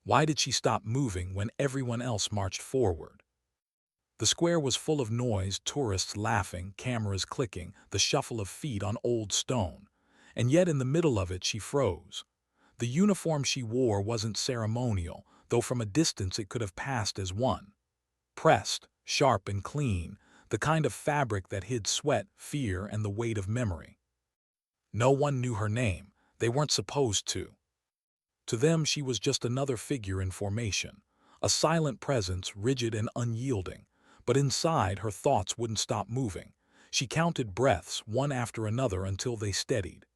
Why did she stop moving when everyone else marched forward? The square was full of noise, tourists laughing, cameras clicking, the shuffle of feet on old stone. And yet in the middle of it she froze. The uniform she wore wasn't ceremonial, though from a distance it could have passed as one. Pressed, sharp and clean, the kind of fabric that hid sweat, fear, and the weight of memory. No one knew her name. They weren't supposed to. To them she was just another figure in formation, a silent presence, rigid and unyielding. But inside, her thoughts wouldn't stop moving. She counted breaths, one after another, until they steadied.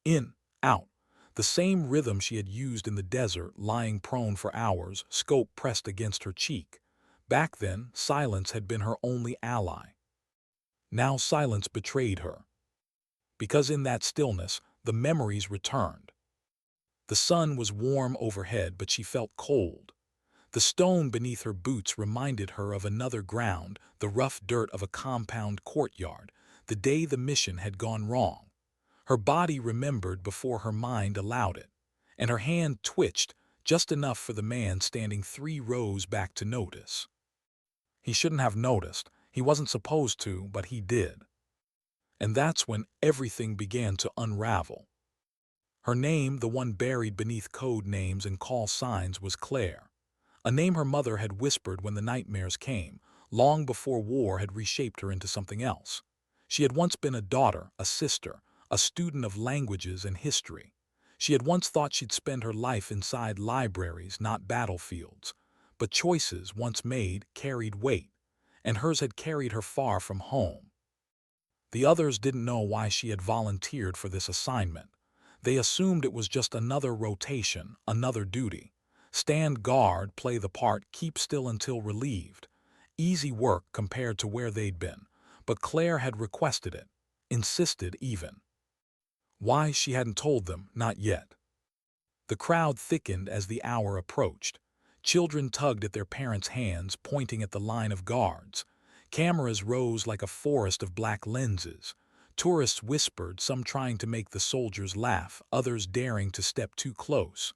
In, out. The same rhythm she had used in the desert, lying prone for hours, scope pressed against her cheek. Back then, silence had been her only ally. Now silence betrayed her. Because in that stillness, the memories returned. The sun was warm overhead, but she felt cold. The stone beneath her boots reminded her of another ground, the rough dirt of a compound courtyard, the day the mission had gone wrong. Her body remembered before her mind allowed it, and her hand twitched just enough for the man standing 3 rows back to notice. He shouldn't have noticed. He wasn't supposed to, but he did. And that's when everything began to unravel. Her name, the one buried beneath code names and call signs, was Claire. A name her mother had whispered when the nightmares came, long before war had reshaped her into something else. She had once been a daughter, a sister, a student of languages and history. She had once thought she'd spend her life inside libraries, not battlefields. But choices, once made, carried weight, and hers had carried her far from home. The others didn't know why she had volunteered for this assignment. They assumed it was just another rotation, another duty. Stand guard, play the part, keep still until relieved. Easy work compared to where they'd been. But Claire had requested it, insisted even. Why, she hadn't told them, not yet. The crowd thickened as the hour approached. Children tugged at their parents' hands, pointing at the line of guards. Cameras rose like a forest of black lenses. Tourists whispered, some trying to make the soldiers laugh, others daring to step too close.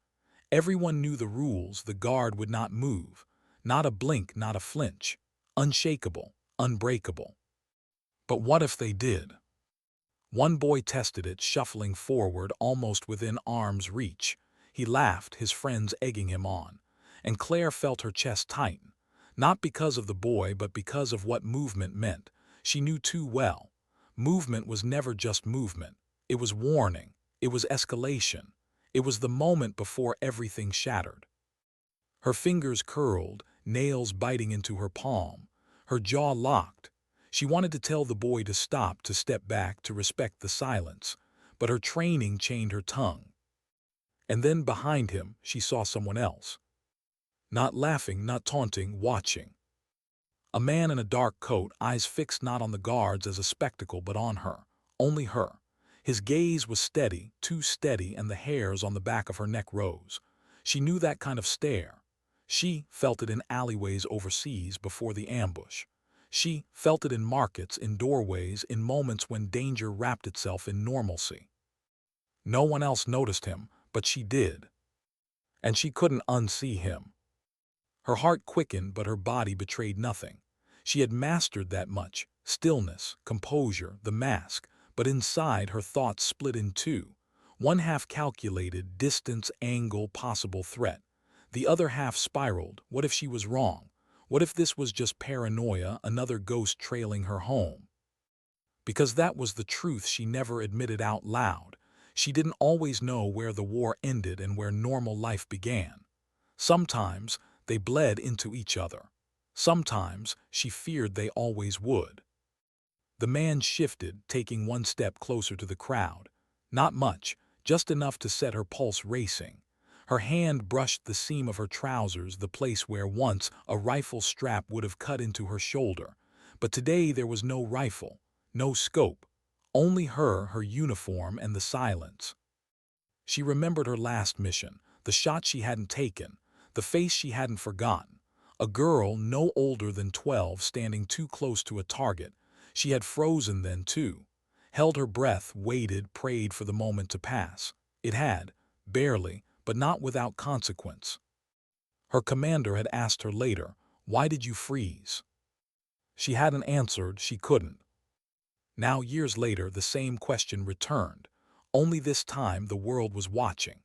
Everyone knew the rules. The guard would not move. Not a blink, not a flinch. Unshakable, unbreakable. But what if they did? One boy tested it, shuffling forward, almost within arm's reach. He laughed, his friends egging him on. And Claire felt her chest tighten. Not because of the boy, but because of what movement meant. She knew too well. Movement was never just movement. It was warning. It was escalation. It was the moment before everything shattered. Her fingers curled, nails biting into her palm. Her jaw locked. She wanted to tell the boy to stop, to step back, to respect the silence. But her training chained her tongue. And then behind him, she saw someone else. Not laughing, not taunting, watching. A man in a dark coat, eyes fixed not on the guards as a spectacle but on her, only her. His gaze was steady, too steady, and the hairs on the back of her neck rose. She knew that kind of stare. She felt it in alleyways overseas before the ambush. She felt it in markets, in doorways, in moments when danger wrapped itself in normalcy. No one else noticed him, but she did. And she couldn't unsee him. Her heart quickened, but her body betrayed nothing. She had mastered that much: stillness, composure, the mask. But inside, her thoughts split in two. One half calculated, distance, angle, possible threat. The other half spiraled. What if she was wrong? What if this was just paranoia, another ghost trailing her home? Because that was the truth she never admitted out loud. She didn't always know where the war ended and where normal life began. Sometimes they bled into each other. Sometimes she feared they always would. The man shifted, taking one step closer to the crowd. Not much, just enough to set her pulse racing. Her hand brushed the seam of her trousers, the place where once a rifle strap would have cut into her shoulder. But today there was no rifle, no scope. Only her uniform, and the silence. She remembered her last mission, the shot she hadn't taken, the face she hadn't forgotten. A girl no older than 12 standing too close to a target. She had frozen then too. Held her breath, waited, prayed for the moment to pass. It had, barely, but not without consequence. Her commander had asked her later, "Why did you freeze?" She hadn't answered, she couldn't. Now, years later, the same question returned, only this time the world was watching.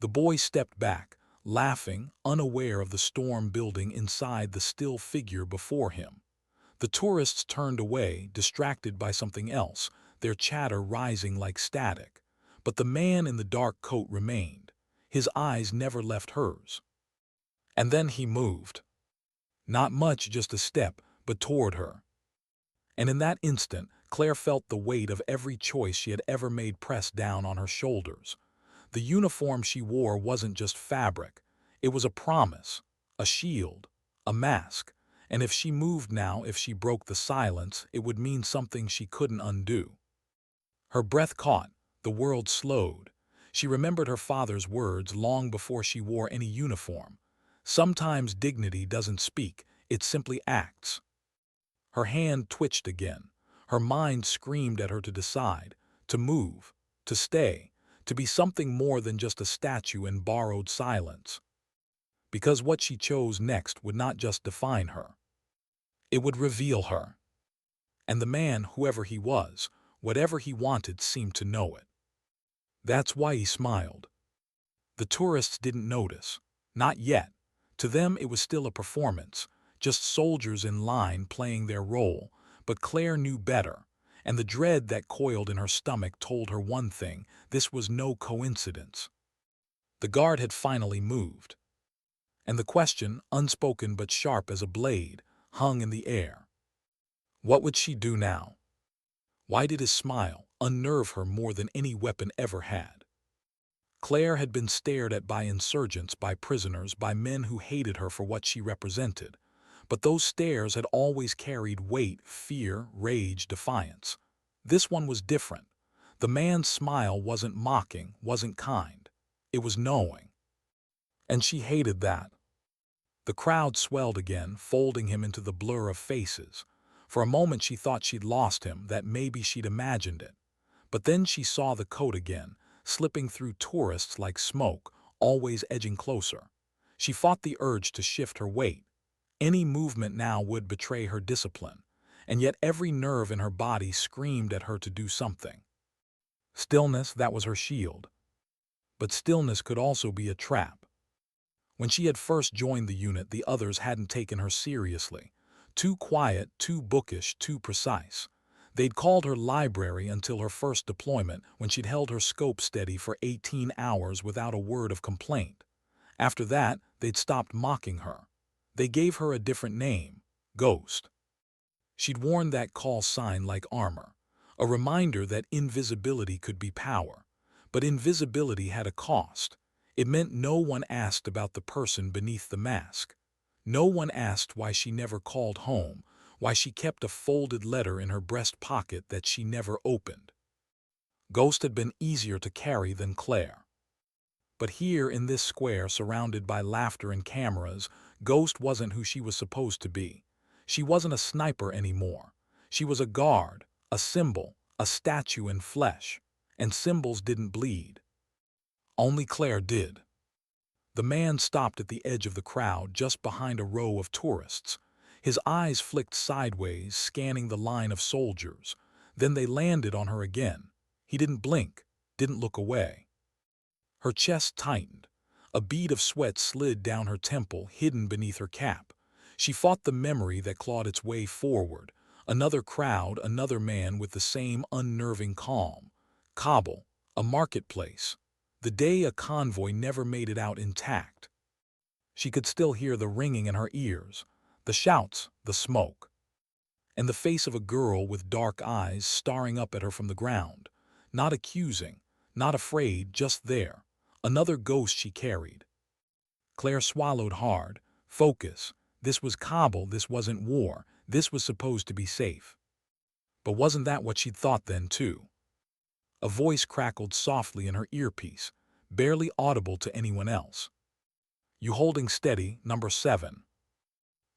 The boy stepped back, laughing, unaware of the storm building inside the still figure before him. The tourists turned away, distracted by something else, their chatter rising like static. But the man in the dark coat remained. His eyes never left hers. And then he moved. Not much, just a step, but toward her. And in that instant, Claire felt the weight of every choice she had ever made press down on her shoulders. The uniform she wore wasn't just fabric. It was a promise, a shield, a mask. And if she moved now, if she broke the silence, it would mean something she couldn't undo. Her breath caught, the world slowed. She remembered her father's words long before she wore any uniform. Sometimes dignity doesn't speak, it simply acts. Her hand twitched again. Her mind screamed at her to decide, to move, to stay, to be something more than just a statue in borrowed silence. Because what she chose next would not just define her. It would reveal her. And the man, whoever he was, whatever he wanted, seemed to know it. That's why he smiled. The tourists didn't notice. Not yet. To them it was still a performance, just soldiers in line playing their role, but Claire knew better, and the dread that coiled in her stomach told her one thing: this was no coincidence. The guard had finally moved, and the question, unspoken but sharp as a blade, hung in the air. What would she do now? Why did his smile unnerve her more than any weapon ever had? Claire had been stared at by insurgents, by prisoners, by men who hated her for what she represented. But those stares had always carried weight: fear, rage, defiance. This one was different. The man's smile wasn't mocking, wasn't kind. It was knowing. And she hated that. The crowd swelled again, folding him into the blur of faces. For a moment she thought she'd lost him, that maybe she'd imagined it. But then she saw the coat again, slipping through tourists like smoke, always edging closer. She fought the urge to shift her weight. Any movement now would betray her discipline, and yet every nerve in her body screamed at her to do something. Stillness, that was her shield. But stillness could also be a trap. When she had first joined the unit, the others hadn't taken her seriously. Too quiet, too bookish, too precise. They'd called her library until her first deployment, when she'd held her scope steady for 18 hours without a word of complaint. After that, they'd stopped mocking her. They gave her a different name: Ghost. She'd worn that call sign like armor, a reminder that invisibility could be power. But invisibility had a cost. It meant no one asked about the person beneath the mask. No one asked why she never called home, why she kept a folded letter in her breast pocket that she never opened. Ghost had been easier to carry than Claire. But here in this square, surrounded by laughter and cameras, Ghost wasn't who she was supposed to be. She wasn't a sniper anymore. She was a guard, a symbol, a statue in flesh. And symbols didn't bleed. Only Claire did. The man stopped at the edge of the crowd, just behind a row of tourists. His eyes flicked sideways, scanning the line of soldiers. Then they landed on her again. He didn't blink, didn't look away. Her chest tightened. A bead of sweat slid down her temple, hidden beneath her cap. She fought the memory that clawed its way forward. Another crowd, another man with the same unnerving calm. Kabul, a marketplace. The day a convoy never made it out intact. She could still hear the ringing in her ears, the shouts, the smoke. And the face of a girl with dark eyes staring up at her from the ground. Not accusing, not afraid, just there. Another ghost she carried. Claire swallowed hard. Focus. This was Kabul, this wasn't war. This was supposed to be safe. But wasn't that what she'd thought then, too? A voice crackled softly in her earpiece, barely audible to anyone else. "You holding steady, number 7.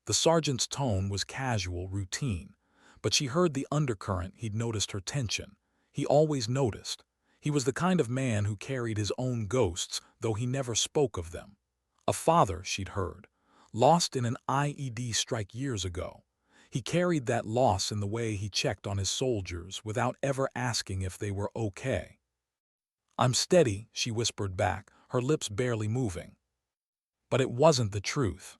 The sergeant's tone was casual, routine, but she heard the undercurrent. He'd noticed her tension. He always noticed. He was the kind of man who carried his own ghosts, though he never spoke of them. A father, she'd heard, lost in an IED strike years ago. He carried that loss in the way he checked on his soldiers without ever asking if they were okay. "I'm steady," she whispered back, her lips barely moving. But it wasn't the truth.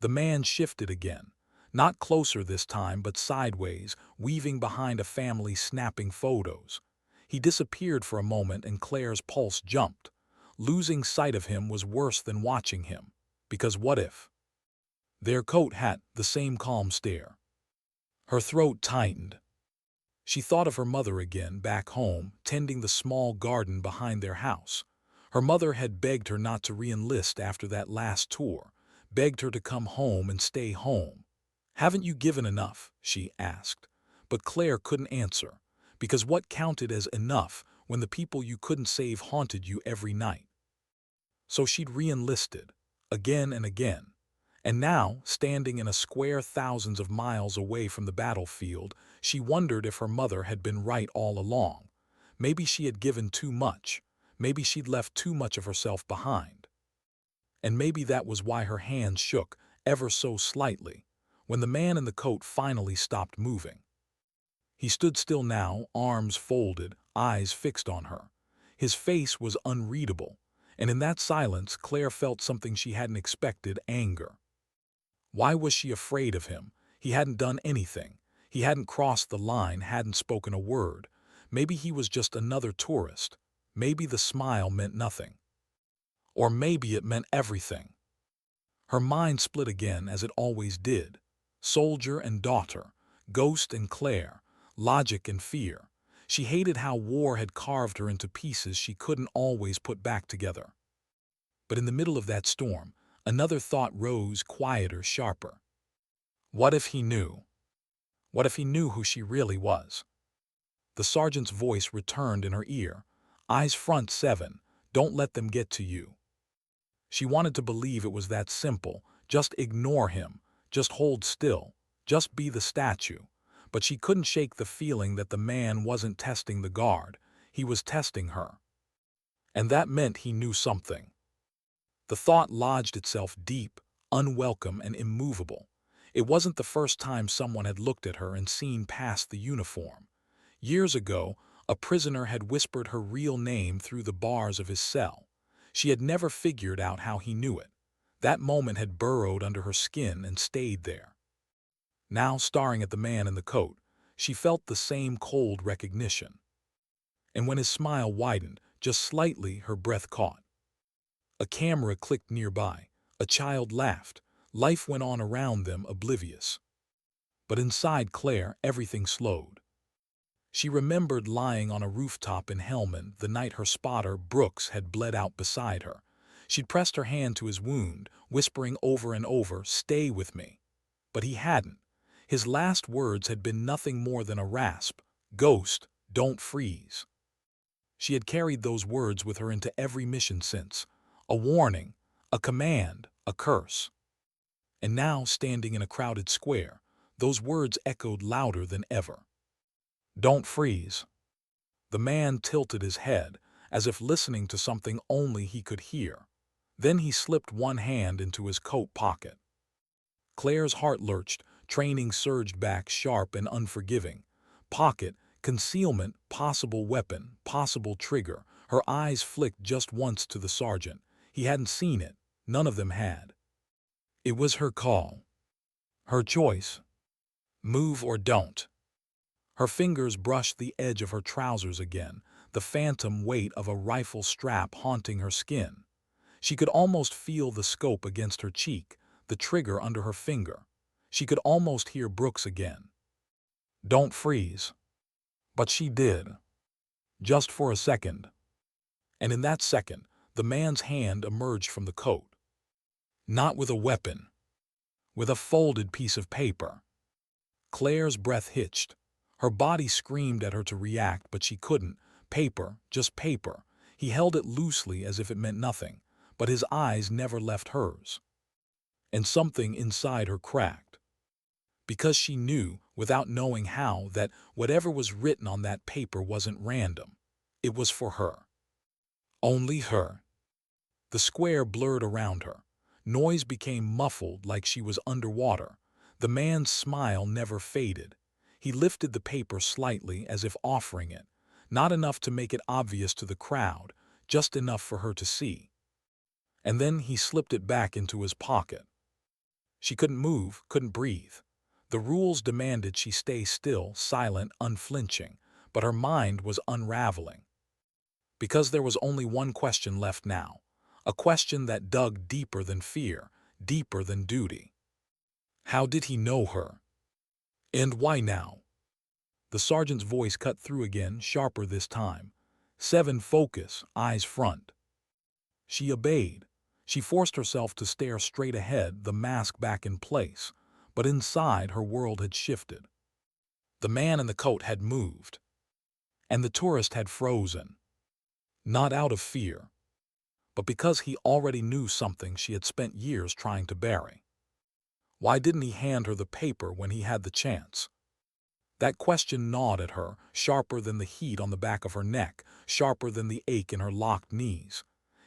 The man shifted again, not closer this time but sideways, weaving behind a family snapping photos. He disappeared for a moment and Claire's pulse jumped. Losing sight of him was worse than watching him. Because what if? Their coat hat, the same calm stare. Her throat tightened. She thought of her mother again, back home, tending the small garden behind their house. Her mother had begged her not to re-enlist after that last tour, begged her to come home and stay home. "Haven't you given enough?" she asked. But Claire couldn't answer, because what counted as enough when the people you couldn't save haunted you every night? So she'd re-enlisted, again and again. And now, standing in a square thousands of miles away from the battlefield, she wondered if her mother had been right all along. Maybe she had given too much. Maybe she'd left too much of herself behind. And maybe that was why her hands shook, ever so slightly, when the man in the coat finally stopped moving. He stood still now, arms folded, eyes fixed on her. His face was unreadable, and in that silence Claire felt something she hadn't expected: anger. Why was she afraid of him? He hadn't done anything. He hadn't crossed the line, hadn't spoken a word. Maybe he was just another tourist. Maybe the smile meant nothing. Or maybe it meant everything. Her mind split again, as it always did. Soldier and daughter, ghost and Claire, logic and fear. She hated how war had carved her into pieces she couldn't always put back together. But in the middle of that storm, another thought rose, quieter, sharper. What if he knew? What if he knew who she really was? The sergeant's voice returned in her ear. "Eyes front, 7. Don't let them get to you." She wanted to believe it was that simple. Just ignore him. Just hold still. Just be the statue. But she couldn't shake the feeling that the man wasn't testing the guard. He was testing her. And that meant he knew something. The thought lodged itself deep, unwelcome and immovable. It wasn't the first time someone had looked at her and seen past the uniform. Years ago, a prisoner had whispered her real name through the bars of his cell. She had never figured out how he knew it. That moment had burrowed under her skin and stayed there. Now, staring at the man in the coat, she felt the same cold recognition. And when his smile widened, just slightly, her breath caught. A camera clicked nearby. A child laughed. Life went on around them, oblivious. But inside Claire, everything slowed. She remembered lying on a rooftop in Helmand the night her spotter, Brooks, had bled out beside her. She'd pressed her hand to his wound, whispering over and over, "Stay with me." But he hadn't. His last words had been nothing more than a rasp. "Ghost, don't freeze." She had carried those words with her into every mission since. A warning, a command, a curse. And now, standing in a crowded square, those words echoed louder than ever. "Don't freeze." The man tilted his head, as if listening to something only he could hear. Then he slipped one hand into his coat pocket. Claire's heart lurched, training surged back, sharp and unforgiving. Pocket, concealment, possible weapon, possible trigger. Her eyes flicked just once to the sergeant. He hadn't seen it. None of them had. It was her call. Her choice. Move or don't. Her fingers brushed the edge of her trousers again, the phantom weight of a rifle strap haunting her skin. She could almost feel the scope against her cheek, the trigger under her finger. She could almost hear Brooks again. "Don't freeze." But she did. Just for a second. And in that second, the man's hand emerged from the coat. Not with a weapon. With a folded piece of paper. Claire's breath hitched. Her body screamed at her to react, but she couldn't. Paper, just paper. He held it loosely as if it meant nothing, but his eyes never left hers. And something inside her cracked. Because she knew, without knowing how, that whatever was written on that paper wasn't random. It was for her. Only her. The square blurred around her. Noise became muffled like she was underwater. The man's smile never faded. He lifted the paper slightly as if offering it, not enough to make it obvious to the crowd, just enough for her to see. And then he slipped it back into his pocket. She couldn't move, couldn't breathe. The rules demanded she stay still, silent, unflinching, but her mind was unraveling. Because there was only one question left now, a question that dug deeper than fear, deeper than duty. How did he know her? And why now? The sergeant's voice cut through again, sharper this time. 7, focus, eyes front. She obeyed. She forced herself to stare straight ahead, the mask back in place. But inside, her world had shifted. The man in the coat had moved. And the tourist had frozen. Not out of fear, but because he already knew something she had spent years trying to bury. Why didn't he hand her the paper when he had the chance? That question gnawed at her, sharper than the heat on the back of her neck, sharper than the ache in her locked knees.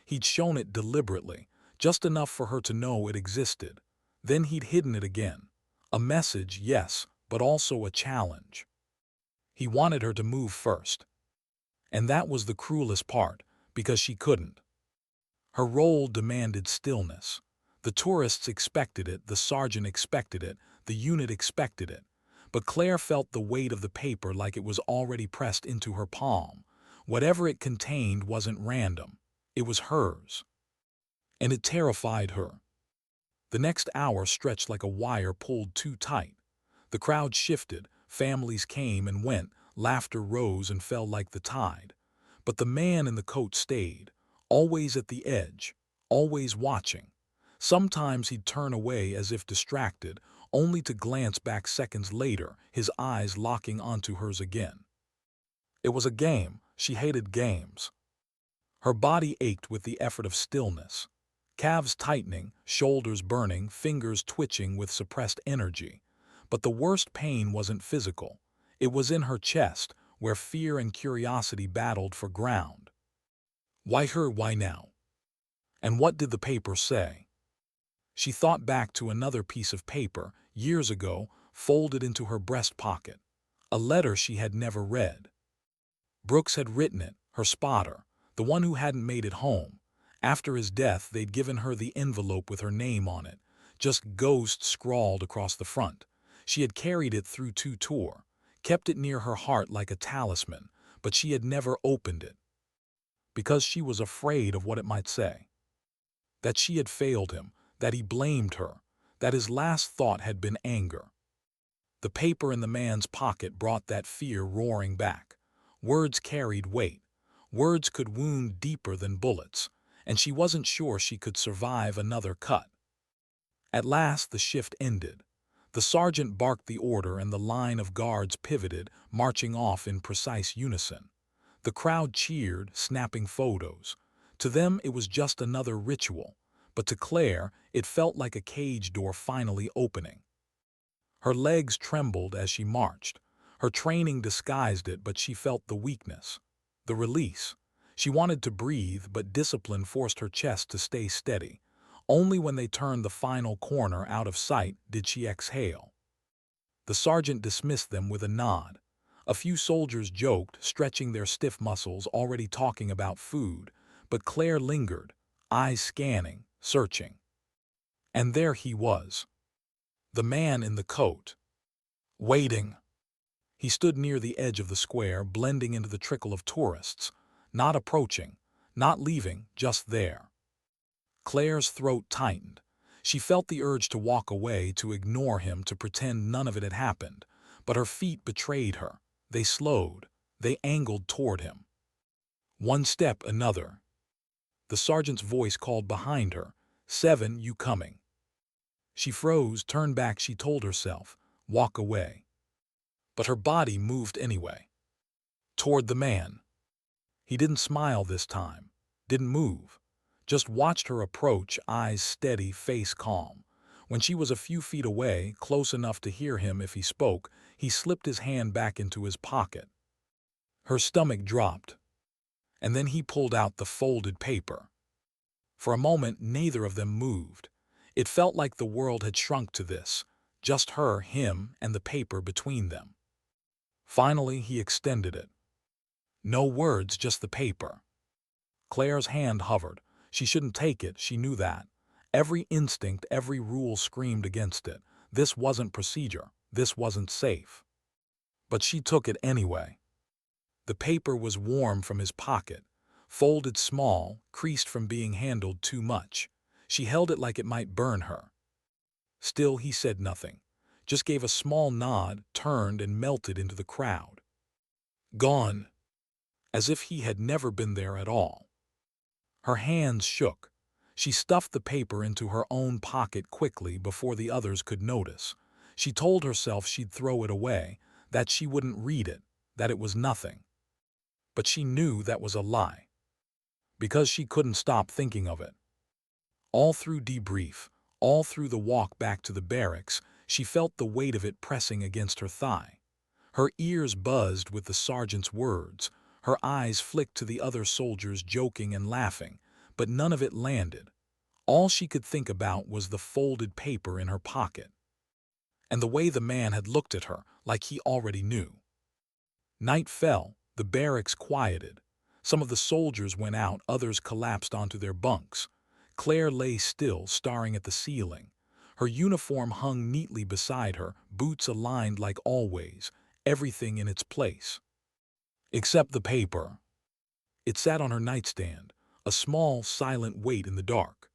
He'd shown it deliberately, just enough for her to know it existed. Then he'd hidden it again. A message, yes, but also a challenge. He wanted her to move first. And that was the cruelest part, because she couldn't. Her role demanded stillness. The tourists expected it, the sergeant expected it, the unit expected it. But Claire felt the weight of the paper like it was already pressed into her palm. Whatever it contained wasn't random. It was hers. And it terrified her. The next hour stretched like a wire pulled too tight. The crowd shifted, families came and went, laughter rose and fell like the tide. But the man in the coat stayed, always at the edge, always watching. Sometimes he'd turn away as if distracted, only to glance back seconds later, his eyes locking onto hers again. It was a game. She hated games. Her body ached with the effort of stillness. Calves tightening, shoulders burning, fingers twitching with suppressed energy. But the worst pain wasn't physical. It was in her chest, where fear and curiosity battled for ground. Why her, why now? And what did the paper say? She thought back to another piece of paper, years ago, folded into her breast pocket. A letter she had never read. Brooks had written it, her spotter, the one who hadn't made it home. After his death, they'd given her the envelope with her name on it, just ghost scrawled across the front. She had carried it through 2 tours, kept it near her heart like a talisman, but she had never opened it. Because she was afraid of what it might say. That she had failed him, that he blamed her, that his last thought had been anger. The paper in the man's pocket brought that fear roaring back. Words carried weight. Words could wound deeper than bullets, and she wasn't sure she could survive another cut. At last the shift ended. The sergeant barked the order and the line of guards pivoted, marching off in precise unison. The crowd cheered, snapping photos. To them it was just another ritual, but to Claire it felt like a cage door finally opening. Her legs trembled as she marched. Her training disguised it, but she felt the weakness, the release. She wanted to breathe, but discipline forced her chest to stay steady. Only when they turned the final corner out of sight did she exhale. The sergeant dismissed them with a nod. A few soldiers joked, stretching their stiff muscles, already talking about food, but Claire lingered, eyes scanning, searching. And there he was. The man in the coat. Waiting. He stood near the edge of the square, blending into the trickle of tourists, not approaching, not leaving, just there. Claire's throat tightened. She felt the urge to walk away, to ignore him, to pretend none of it had happened. But her feet betrayed her. They slowed. They angled toward him. One step, another. The sergeant's voice called behind her, 7, you coming? She froze, turned back, she told herself, walk away. But her body moved anyway. Toward the man. He didn't smile this time, didn't move. Just watched her approach, eyes steady, face calm. When she was a few feet away, close enough to hear him if he spoke, he slipped his hand back into his pocket. Her stomach dropped. And then he pulled out the folded paper. For a moment, neither of them moved. It felt like the world had shrunk to this, just her, him, and the paper between them. Finally, he extended it. No words, just the paper. Claire's hand hovered. She shouldn't take it, she knew that. Every instinct, every rule screamed against it. This wasn't procedure. This wasn't safe. But she took it anyway. The paper was warm from his pocket, folded small, creased from being handled too much. She held it like it might burn her. Still, he said nothing, just gave a small nod, turned and melted into the crowd. Gone, as if he had never been there at all. Her hands shook. She stuffed the paper into her own pocket quickly before the others could notice. She told herself she'd throw it away, that she wouldn't read it, that it was nothing. But she knew that was a lie, because she couldn't stop thinking of it. All through debrief, all through the walk back to the barracks, she felt the weight of it pressing against her thigh. Her ears buzzed with the sergeant's words. Her eyes flicked to the other soldiers joking and laughing, but none of it landed. All she could think about was the folded paper in her pocket, and the way the man had looked at her, like he already knew. Night fell, the barracks quieted. Some of the soldiers went out, others collapsed onto their bunks. Claire lay still, staring at the ceiling. Her uniform hung neatly beside her, boots aligned like always, everything in its place. Except the paper. It sat on her nightstand, a small, silent weight in the dark.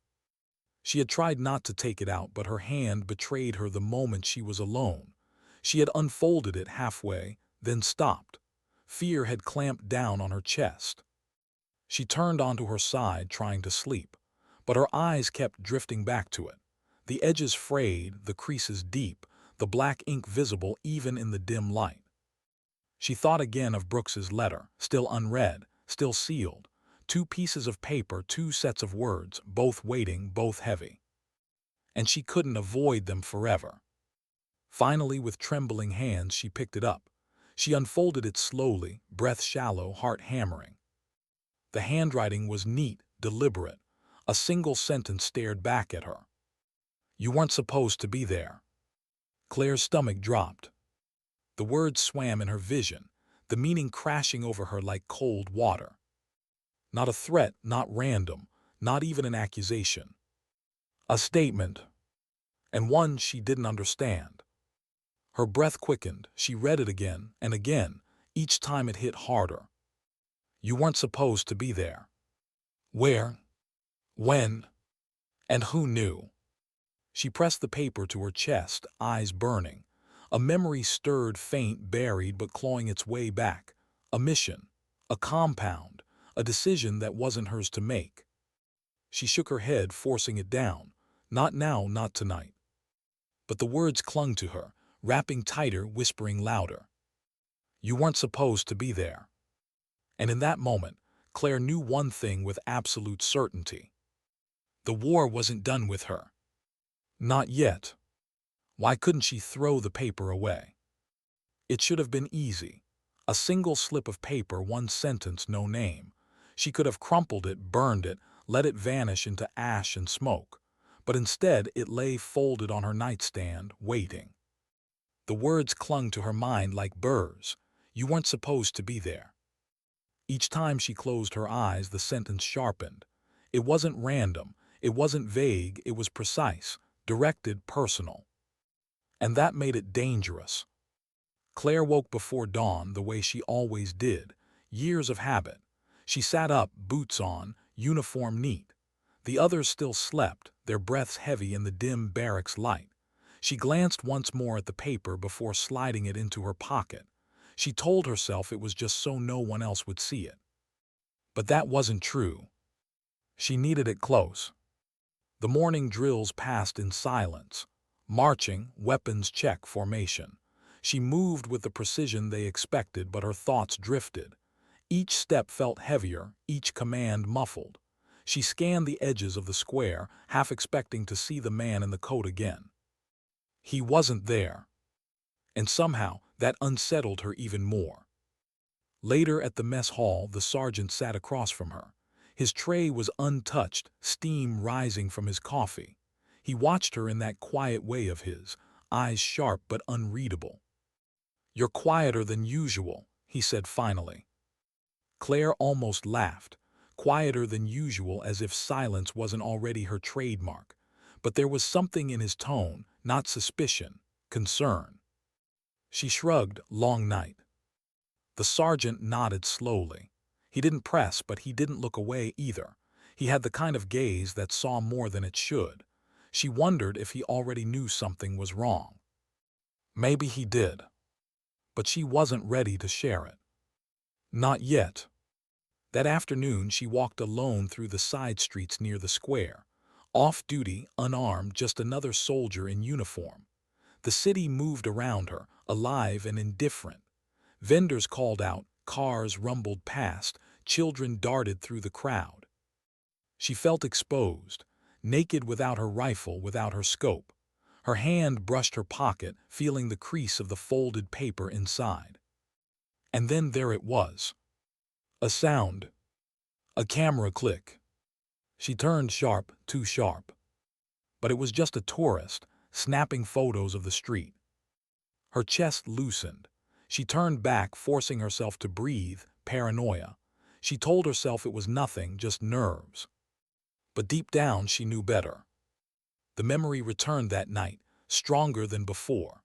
She had tried not to take it out, but her hand betrayed her the moment she was alone. She had unfolded it halfway, then stopped. Fear had clamped down on her chest. She turned onto her side, trying to sleep, but her eyes kept drifting back to it. The edges frayed, the creases deep, the black ink visible even in the dim light. She thought again of Brooks's letter, still unread, still sealed. 2 pieces of paper, 2 sets of words, both waiting, both heavy. And she couldn't avoid them forever. Finally, with trembling hands, she picked it up. She unfolded it slowly, breath shallow, heart hammering. The handwriting was neat, deliberate. A single sentence stared back at her. You weren't supposed to be there. Claire's stomach dropped. The words swam in her vision, the meaning crashing over her like cold water. Not a threat, not random, not even an accusation. A statement, and one she didn't understand. Her breath quickened. She read it again and again, each time it hit harder. You weren't supposed to be there. Where? When? And who knew? She pressed the paper to her chest, eyes burning. A memory stirred, faint, buried, but clawing its way back. A mission, a compound, a decision that wasn't hers to make. She shook her head, forcing it down. Not now, not tonight. But the words clung to her, wrapping tighter, whispering louder. You weren't supposed to be there. And in that moment, Claire knew one thing with absolute certainty. The war wasn't done with her. Not yet. Why couldn't she throw the paper away? It should have been easy. A single slip of paper, 1 sentence, no name. She could have crumpled it, burned it, let it vanish into ash and smoke. But instead, it lay folded on her nightstand, waiting. The words clung to her mind like burrs. You weren't supposed to be there. Each time she closed her eyes, the sentence sharpened. It wasn't random. It wasn't vague. It was precise, directed, personal. And that made it dangerous. Claire woke before dawn the way she always did, years of habit. She sat up, boots on, uniform neat. The others still slept, their breaths heavy in the dim barracks light. She glanced once more at the paper before sliding it into her pocket. She told herself it was just so no one else would see it. But that wasn't true. She needed it close. The morning drills passed in silence. Marching, weapons check, formation. She moved with the precision they expected, but her thoughts drifted. Each step felt heavier, each command muffled. She scanned the edges of the square, half expecting to see the man in the coat again. He wasn't there. And somehow, that unsettled her even more. Later at the mess hall, the sergeant sat across from her. His tray was untouched, steam rising from his coffee. He watched her in that quiet way of his, eyes sharp but unreadable. "You're quieter than usual," he said finally. Claire almost laughed, quieter than usual, as if silence wasn't already her trademark. But there was something in his tone, not suspicion, concern. She shrugged. "Long night." The sergeant nodded slowly. He didn't press, but he didn't look away either. He had the kind of gaze that saw more than it should. She wondered if he already knew something was wrong. Maybe he did. But she wasn't ready to share it. Not yet. That afternoon she walked alone through the side streets near the square. Off-duty, unarmed, just another soldier in uniform. The city moved around her, alive and indifferent. Vendors called out, cars rumbled past, children darted through the crowd. She felt exposed, naked without her rifle, without her scope. Her hand brushed her pocket, feeling the crease of the folded paper inside. And then there it was. A sound. A camera click. She turned sharp, too sharp. But it was just a tourist, snapping photos of the street. Her chest loosened. She turned back, forcing herself to breathe, paranoia. She told herself it was nothing, just nerves. But deep down she knew better. The memory returned that night, stronger than before.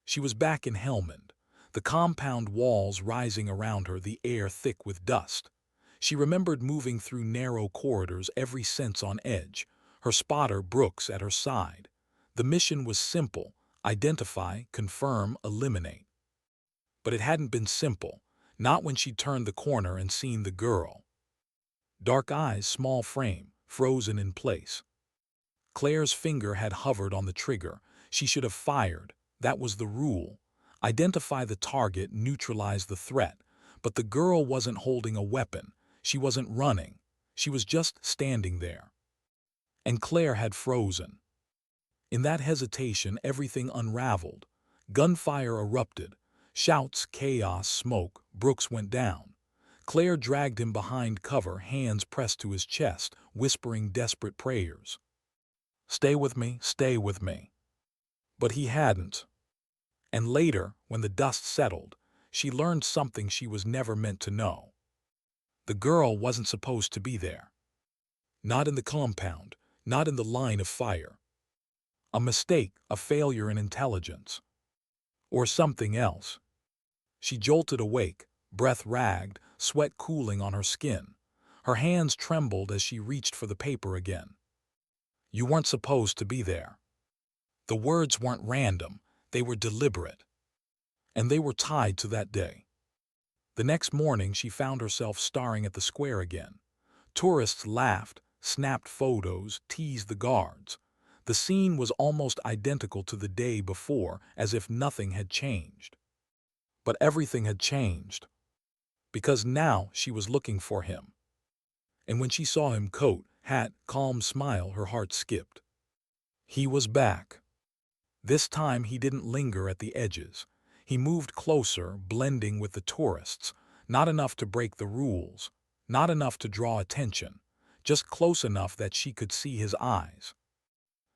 She was back in Helmand, the compound walls rising around her, the air thick with dust. She remembered moving through narrow corridors, every sense on edge, her spotter Brooks at her side. The mission was simple: identify, confirm, eliminate. But it hadn't been simple, not when she turned the corner and seen the girl. Dark eyes, small frame, frozen in place. Claire's finger had hovered on the trigger. She should have fired. That was the rule. Identify the target, neutralize the threat. But the girl wasn't holding a weapon. She wasn't running. She was just standing there. And Claire had frozen. In that hesitation, everything unraveled. Gunfire erupted. Shouts, chaos, smoke. Brooks went down. Claire dragged him behind cover, hands pressed to his chest, whispering desperate prayers. "Stay with me, stay with me." But he hadn't. And later, when the dust settled, she learned something she was never meant to know. The girl wasn't supposed to be there. Not in the compound, not in the line of fire. A mistake, a failure in intelligence. Or something else. She jolted awake, breath ragged, sweat cooling on her skin. Her hands trembled as she reached for the paper again. "You weren't supposed to be there." The words weren't random, they were deliberate. And they were tied to that day. The next morning she found herself staring at the square again. Tourists laughed, snapped photos, teased the guards. The scene was almost identical to the day before, as if nothing had changed. But everything had changed. Because now she was looking for him. And when she saw him, coat, hat, calm smile, her heart skipped. He was back. This time he didn't linger at the edges. He moved closer, blending with the tourists. Not enough to break the rules. Not enough to draw attention. Just close enough that she could see his eyes.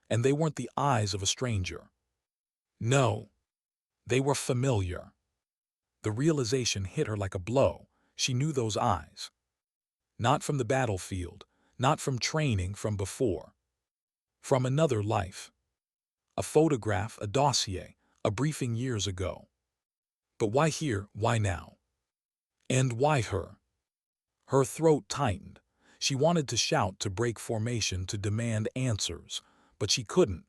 And they weren't the eyes of a stranger. No. They were familiar. The realization hit her like a blow. She knew those eyes. Not from the battlefield, not from training, from before. From another life. A photograph, a dossier, a briefing years ago. But why here, why now? And why her? Her throat tightened. She wanted to shout, to break formation, to demand answers. But she couldn't.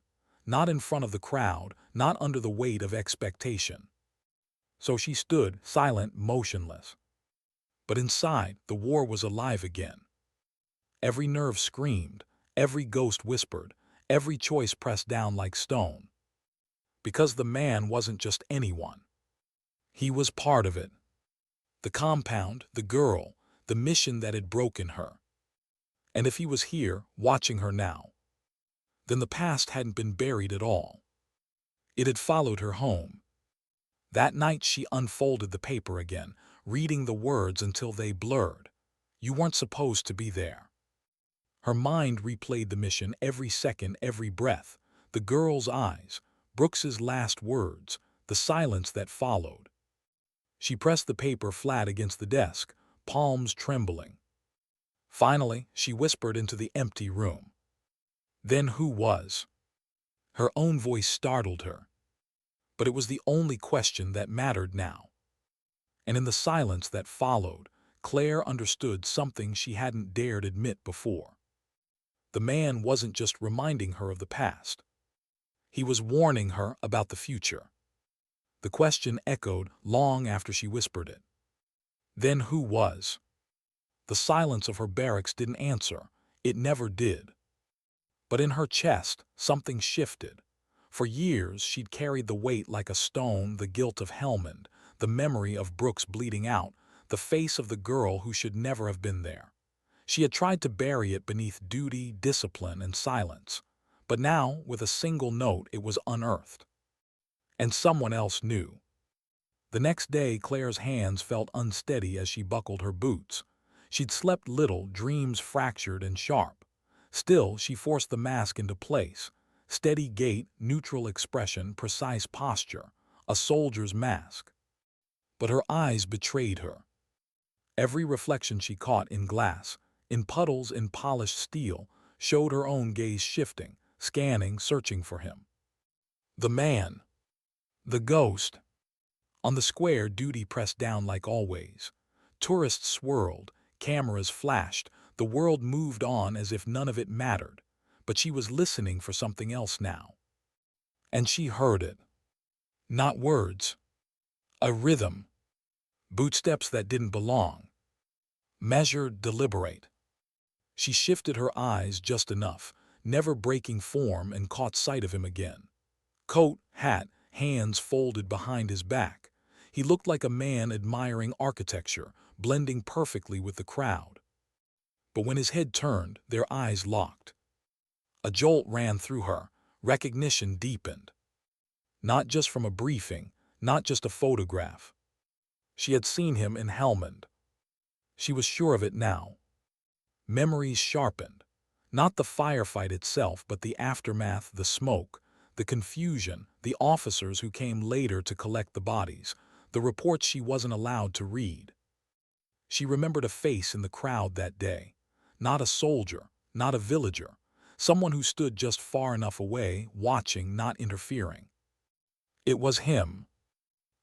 Not in front of the crowd, not under the weight of expectation. So she stood, silent, motionless. But inside, the war was alive again. Every nerve screamed, every ghost whispered, every choice pressed down like stone. Because the man wasn't just anyone. He was part of it. The compound, the girl, the mission that had broken her. And if he was here, watching her now, then the past hadn't been buried at all. It had followed her home. That night she unfolded the paper again, reading the words until they blurred. You weren't supposed to be there. Her mind replayed the mission every second, every breath. The girl's eyes, Brooks's last words, the silence that followed. She pressed the paper flat against the desk, palms trembling. Finally, she whispered into the empty room. Then who was? Her own voice startled her. But it was the only question that mattered now. And in the silence that followed, Claire understood something she hadn't dared admit before. The man wasn't just reminding her of the past. He was warning her about the future. The question echoed long after she whispered it. Then who was? The silence of her barracks didn't answer. It never did. But in her chest, something shifted. For years, she'd carried the weight like a stone, the guilt of Helmand, the memory of Brooks bleeding out, the face of the girl who should never have been there. She had tried to bury it beneath duty, discipline, and silence. But now, with a single note, it was unearthed. And someone else knew. The next day, Claire's hands felt unsteady as she buckled her boots. She'd slept little, dreams fractured and sharp. Still, she forced the mask into place. Steady gait, neutral expression, precise posture. A soldier's mask. But her eyes betrayed her. Every reflection she caught in glass, in puddles in polished steel, showed her own gaze shifting, scanning, searching for him. The man. The ghost. On the square, duty pressed down like always. Tourists swirled, cameras flashed, the world moved on as if none of it mattered. But she was listening for something else now. And she heard it. Not words. A rhythm. Bootsteps that didn't belong. Measured, deliberate. She shifted her eyes just enough, never breaking form, and caught sight of him again. Coat, hat, hands folded behind his back. He looked like a man admiring architecture, blending perfectly with the crowd. But when his head turned, their eyes locked. A jolt ran through her. Recognition deepened. Not just from a briefing, not just a photograph. She had seen him in Helmand. She was sure of it now. Memories sharpened. Not the firefight itself, but the aftermath, the smoke, the confusion, the officers who came later to collect the bodies, the reports she wasn't allowed to read. She remembered a face in the crowd that day. Not a soldier, not a villager. Someone who stood just far enough away, watching, not interfering. It was him.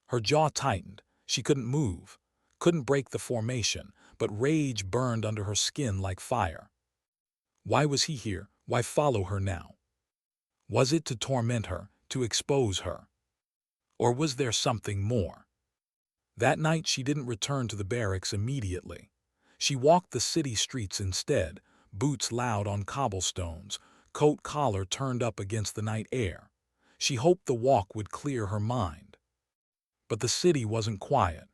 Her jaw tightened. She couldn't move, couldn't break the formation, but rage burned under her skin like fire. Why was he here? Why follow her now? Was it to torment her, to expose her? Or was there something more? That night she didn't return to the barracks immediately. She walked the city streets instead, boots loud on cobblestones, coat collar turned up against the night air. She hoped the walk would clear her mind. But the city wasn't quiet.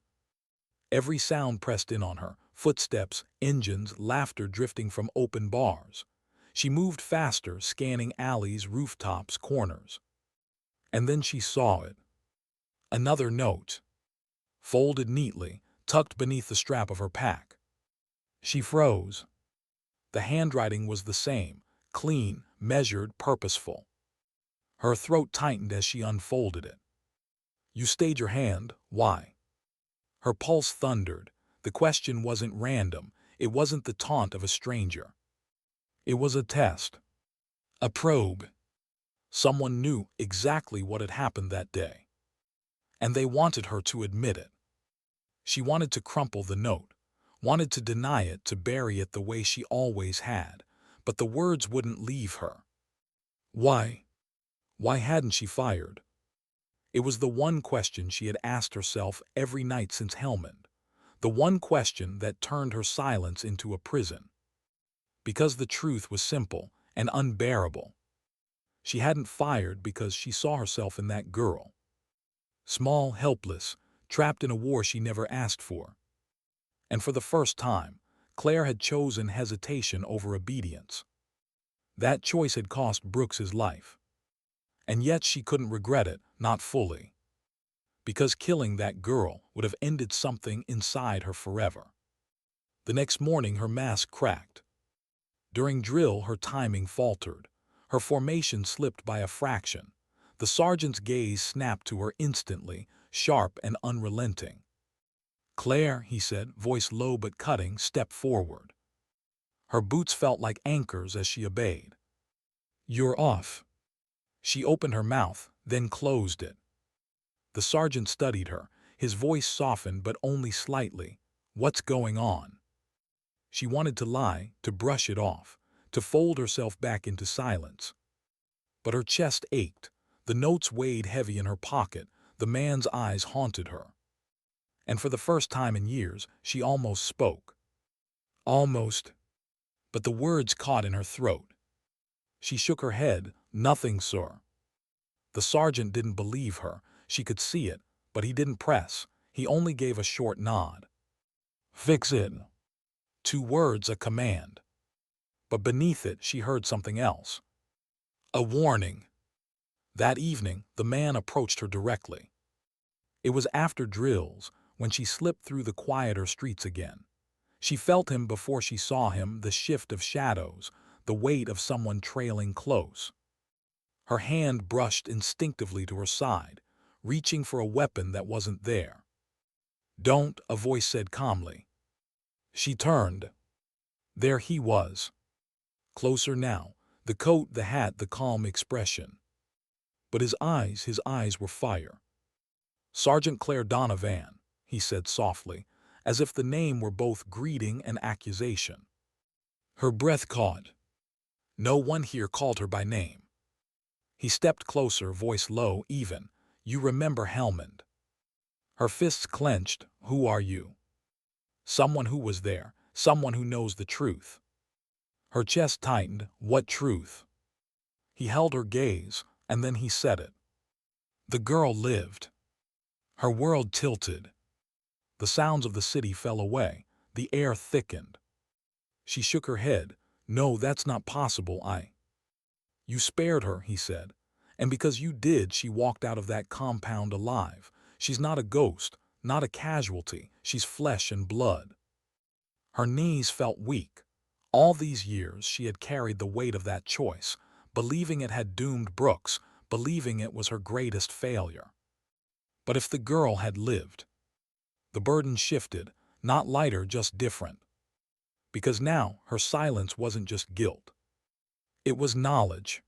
Every sound pressed in on her, footsteps, engines, laughter drifting from open bars. She moved faster, scanning alleys, rooftops, corners. And then she saw it. Another note. Folded neatly, tucked beneath the strap of her pack. She froze. The handwriting was the same, clean, measured, purposeful. Her throat tightened as she unfolded it. You stayed your hand, why? Her pulse thundered. The question wasn't random. It wasn't the taunt of a stranger. It was a test. A probe. Someone knew exactly what had happened that day. And they wanted her to admit it. She wanted to crumple the note, wanted to deny it, to bury it the way she always had, but the words wouldn't leave her. Why? Why hadn't she fired? It was the one question she had asked herself every night since Helmand, the one question that turned her silence into a prison. Because the truth was simple and unbearable. She hadn't fired because she saw herself in that girl. Small, helpless, trapped in a war she never asked for. And for the first time, Claire had chosen hesitation over obedience. That choice had cost Brooks his life. And yet she couldn't regret it, not fully. Because killing that girl would have ended something inside her forever. The next morning her mask cracked. During drill her timing faltered. Her formation slipped by a fraction. The sergeant's gaze snapped to her instantly, sharp and unrelenting. "Claire," he said, voice low but cutting, "step forward." Her boots felt like anchors as she obeyed. "You're off." She opened her mouth, then closed it. The sergeant studied her. His voice softened but only slightly. "What's going on?" She wanted to lie, to brush it off, to fold herself back into silence. But her chest ached. The notes weighed heavy in her pocket. The man's eyes haunted her. And for the first time in years, she almost spoke. Almost. But the words caught in her throat. She shook her head. "Nothing, sir." The sergeant didn't believe her. She could see it, but he didn't press. He only gave a short nod. "Fix it." 2 words, a command. But beneath it she heard something else. A warning. That evening, the man approached her directly. It was after drills, when she slipped through the quieter streets again. She felt him before she saw him, the shift of shadows, the weight of someone trailing close. Her hand brushed instinctively to her side, reaching for a weapon that wasn't there. "Don't," a voice said calmly. She turned. There he was. Closer now, the coat, the hat, the calm expression. But his eyes were fire. "Sergeant Claire Donovan," he said softly, as if the name were both greeting and accusation. Her breath caught. No one here called her by name. He stepped closer, voice low, even. "You remember Helmond?" Her fists clenched. "Who are you?" "Someone who was there, someone who knows the truth." Her chest tightened. "What truth?" He held her gaze, and then he said it. "The girl lived." Her world tilted. The sounds of the city fell away. The air thickened. She shook her head. "No, that's not possible. You spared her," he said. "And because you did, she walked out of that compound alive. She's not a ghost, not a casualty. She's flesh and blood." Her knees felt weak. All these years she had carried the weight of that choice, believing it had doomed Brooks, believing it was her greatest failure. But if the girl had lived, the burden shifted, not lighter, just different. Because now her silence wasn't just guilt. It was knowledge.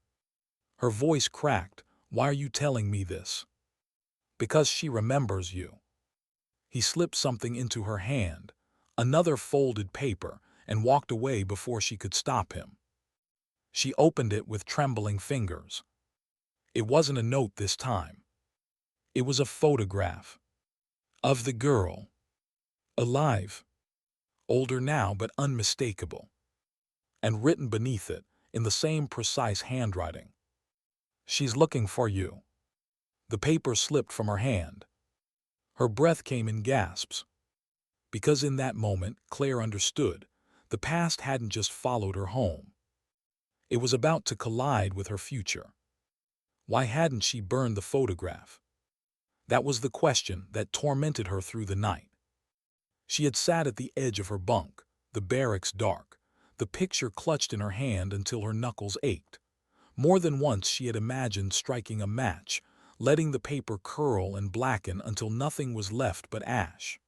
Her voice cracked. "Why are you telling me this?" "Because she remembers you." He slipped something into her hand, another folded paper, and walked away before she could stop him. She opened it with trembling fingers. It wasn't a note this time. It was a photograph. Of the girl. Alive. Older now, but unmistakable. And written beneath it, in the same precise handwriting. "She's looking for you." The paper slipped from her hand. Her breath came in gasps. Because in that moment, Claire understood. The past hadn't just followed her home. It was about to collide with her future. Why hadn't she burned the photograph? That was the question that tormented her through the night. She had sat at the edge of her bunk, the barracks dark, the picture clutched in her hand until her knuckles ached. More than once she had imagined striking a match, letting the paper curl and blacken until nothing was left but ash.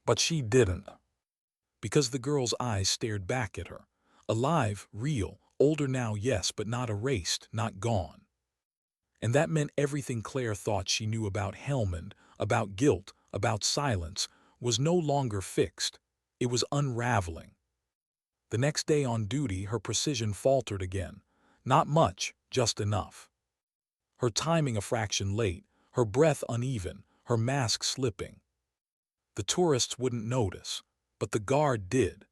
But she didn't. Because the girl's eyes stared back at her. Alive, real, older now, yes, but not erased, not gone. And that meant everything Claire thought she knew about Helmond, about guilt, about silence, was no longer fixed. It was unraveling. The next day on duty, her precision faltered again. Not much, just enough. Her timing a fraction late, her breath uneven, her mask slipping. The tourists wouldn't notice, but the guard did.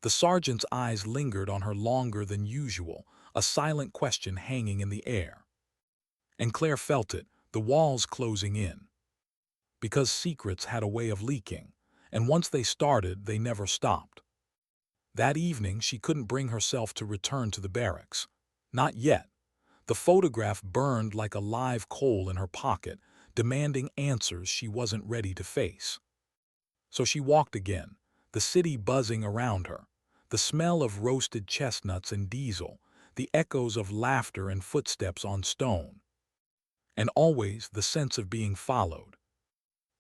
The sergeant's eyes lingered on her longer than usual, a silent question hanging in the air. And Claire felt it, the walls closing in. Because secrets had a way of leaking, and once they started, they never stopped. That evening, she couldn't bring herself to return to the barracks. Not yet. The photograph burned like a live coal in her pocket, demanding answers she wasn't ready to face. So she walked again, the city buzzing around her, the smell of roasted chestnuts and diesel, the echoes of laughter and footsteps on stone. And always the sense of being followed.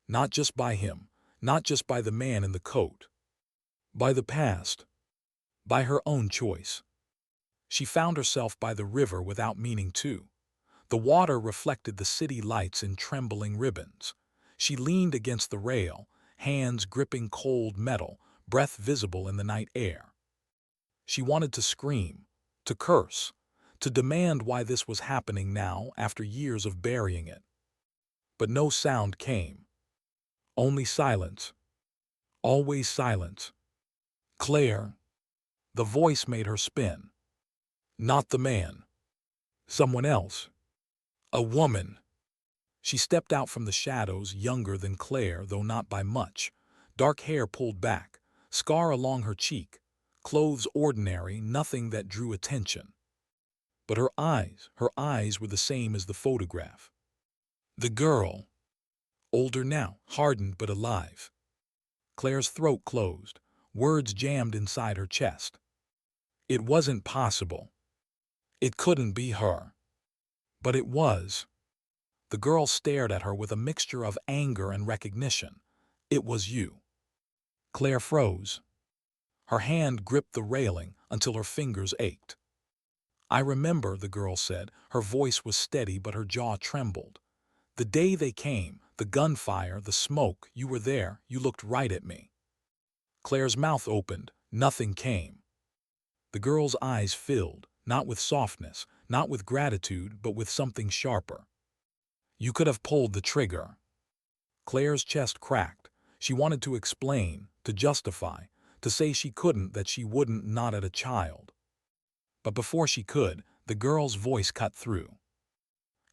Not just by him, not just by the man in the coat. By the past. By her own choice. She found herself by the river without meaning to. The water reflected the city lights in trembling ribbons. She leaned against the rail, hands gripping cold metal, breath visible in the night air. She wanted to scream, to curse, to demand why this was happening now after years of burying it. But no sound came. Only silence. Always silence. Claire. The voice made her spin. Not the man. Someone else. A woman. She stepped out from the shadows, younger than Claire, though not by much. Dark hair pulled back, scar along her cheek, clothes ordinary, nothing that drew attention. But her eyes were the same as the photograph. The girl. Older now, hardened but alive. Claire's throat closed, words jammed inside her chest. It wasn't possible. It couldn't be her. But it was. The girl stared at her with a mixture of anger and recognition. It was you. Claire froze. Her hand gripped the railing until her fingers ached. I remember, the girl said. Her voice was steady, but her jaw trembled. The day they came, the gunfire, the smoke, you were there, you looked right at me. Claire's mouth opened. Nothing came. The girl's eyes filled, not with softness, not with gratitude, but with something sharper. You could have pulled the trigger. Claire's chest cracked. She wanted to explain, to justify, to say she couldn't, that she wouldn't, not at a child. But before she could, the girl's voice cut through.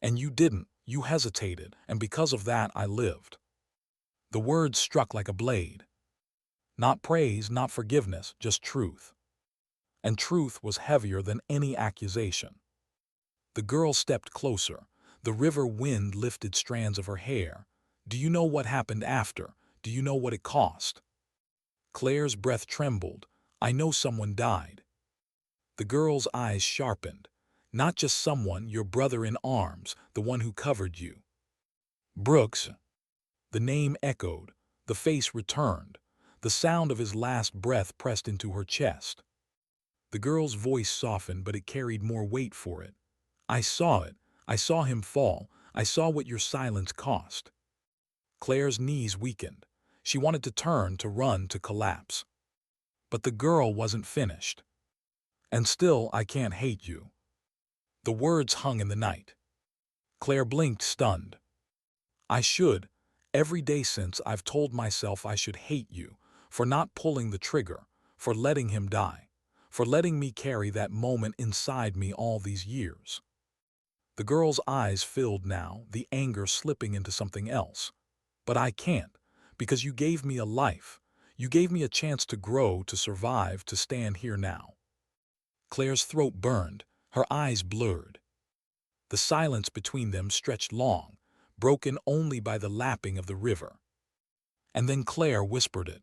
And you didn't, you hesitated, and because of that I lived. The words struck like a blade. Not praise, not forgiveness, just truth. And truth was heavier than any accusation. The girl stepped closer. The river wind lifted strands of her hair. Do you know what happened after? Do you know what it cost? Claire's breath trembled. I know someone died. The girl's eyes sharpened. Not just someone, your brother in arms, the one who covered you. Brooks. The name echoed. The face returned. The sound of his last breath pressed into her chest. The girl's voice softened, but it carried more weight for it. I saw it. I saw him fall. I saw what your silence cost. Claire's knees weakened. She wanted to turn, to run, to collapse. But the girl wasn't finished. And still, I can't hate you. The words hung in the night. Claire blinked, stunned. I should. Every day since, I've told myself I should hate you, for not pulling the trigger, for letting him die, for letting me carry that moment inside me all these years. The girl's eyes filled now, the anger slipping into something else. But I can't, because you gave me a life. You gave me a chance to grow, to survive, to stand here now. Claire's throat burned, her eyes blurred. The silence between them stretched long, broken only by the lapping of the river. And then Claire whispered it.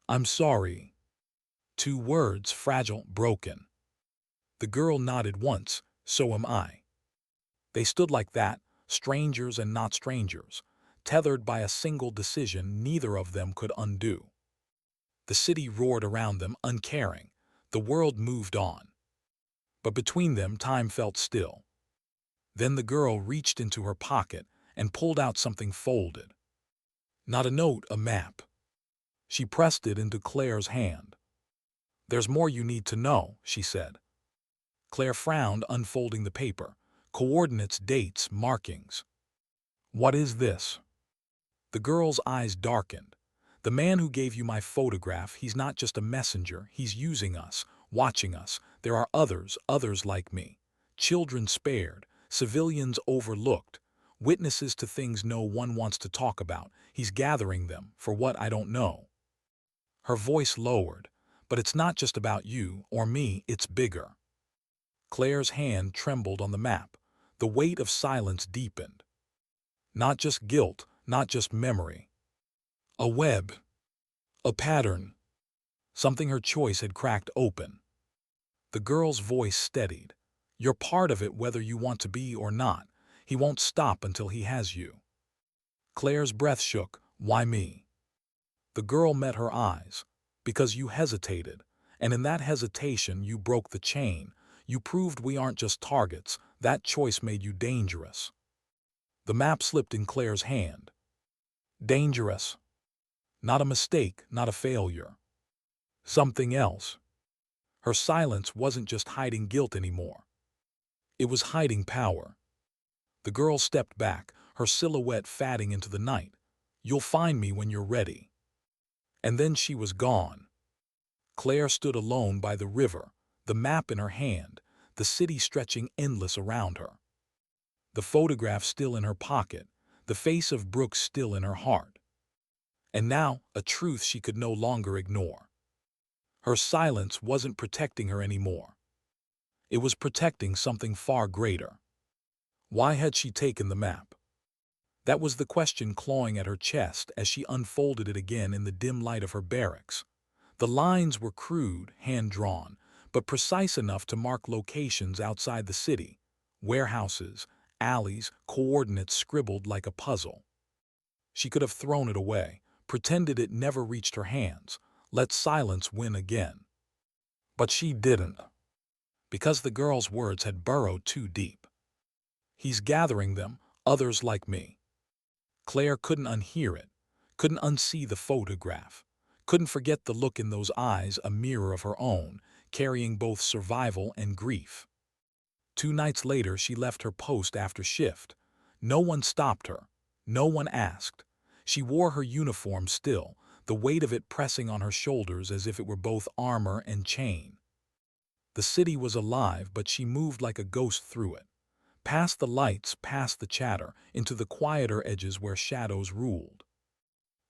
I'm sorry. 2 words, fragile, broken. The girl nodded once, so am I. They stood like that, strangers and not strangers, tethered by a single decision neither of them could undo. The city roared around them, uncaring. The world moved on. But between them, time felt still. Then the girl reached into her pocket and pulled out something folded. Not a note, a map. She pressed it into Claire's hand. There's more you need to know, she said. Claire frowned, unfolding the paper. Coordinates, dates, markings. What is this? The girl's eyes darkened. The man who gave you my photograph, he's not just a messenger, he's using us, watching us. There are others like me. Children spared, civilians overlooked, witnesses to things no one wants to talk about. He's gathering them, for what I don't know. Her voice lowered. But it's not just about you or me, it's bigger. Claire's hand trembled on the map. The weight of silence deepened. Not just guilt, not just memory. A web. A pattern. Something her choice had cracked open. The girl's voice steadied. You're part of it whether you want to be or not. He won't stop until he has you. Claire's breath shook. Why me? The girl met her eyes. Because you hesitated. And in that hesitation you broke the chain. You proved we aren't just targets. That choice made you dangerous. The map slipped in Claire's hand. Dangerous. Not a mistake, not a failure. Something else. Her silence wasn't just hiding guilt anymore. It was hiding power. The girl stepped back, her silhouette fading into the night. You'll find me when you're ready. And then she was gone. Claire stood alone by the river, the map in her hand, the city stretching endless around her. The photograph still in her pocket, the face of Brooke still in her heart. And now, a truth she could no longer ignore. Her silence wasn't protecting her anymore. It was protecting something far greater. Why had she taken the map? That was the question clawing at her chest as she unfolded it again in the dim light of her barracks. The lines were crude, hand-drawn, but precise enough to mark locations outside the city. Warehouses, alleys, coordinates scribbled like a puzzle. She could have thrown it away, pretended it never reached her hands, let silence win again. But she didn't. Because the girl's words had burrowed too deep. He's gathering them, others like me. Claire couldn't unhear it, couldn't unsee the photograph, couldn't forget the look in those eyes, a mirror of her own, carrying both survival and grief. 2 nights later, she left her post after shift. No one stopped her. No one asked. She wore her uniform still, the weight of it pressing on her shoulders as if it were both armor and chain. The city was alive, but she moved like a ghost through it. Past the lights, past the chatter, into the quieter edges where shadows ruled.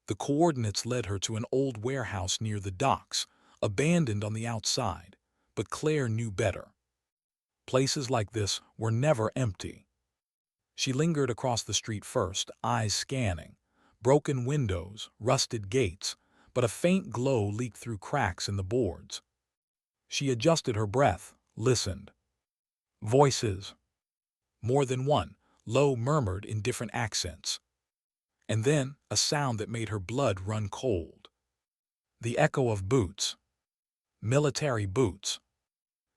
The coordinates led her to an old warehouse near the docks, abandoned on the outside, but Claire knew better. Places like this were never empty. She lingered across the street first, eyes scanning. Broken windows, rusted gates, but a faint glow leaked through cracks in the boards. She adjusted her breath, listened. Voices. More than one, low murmured in different accents. And then a sound that made her blood run cold. The echo of boots. Military boots.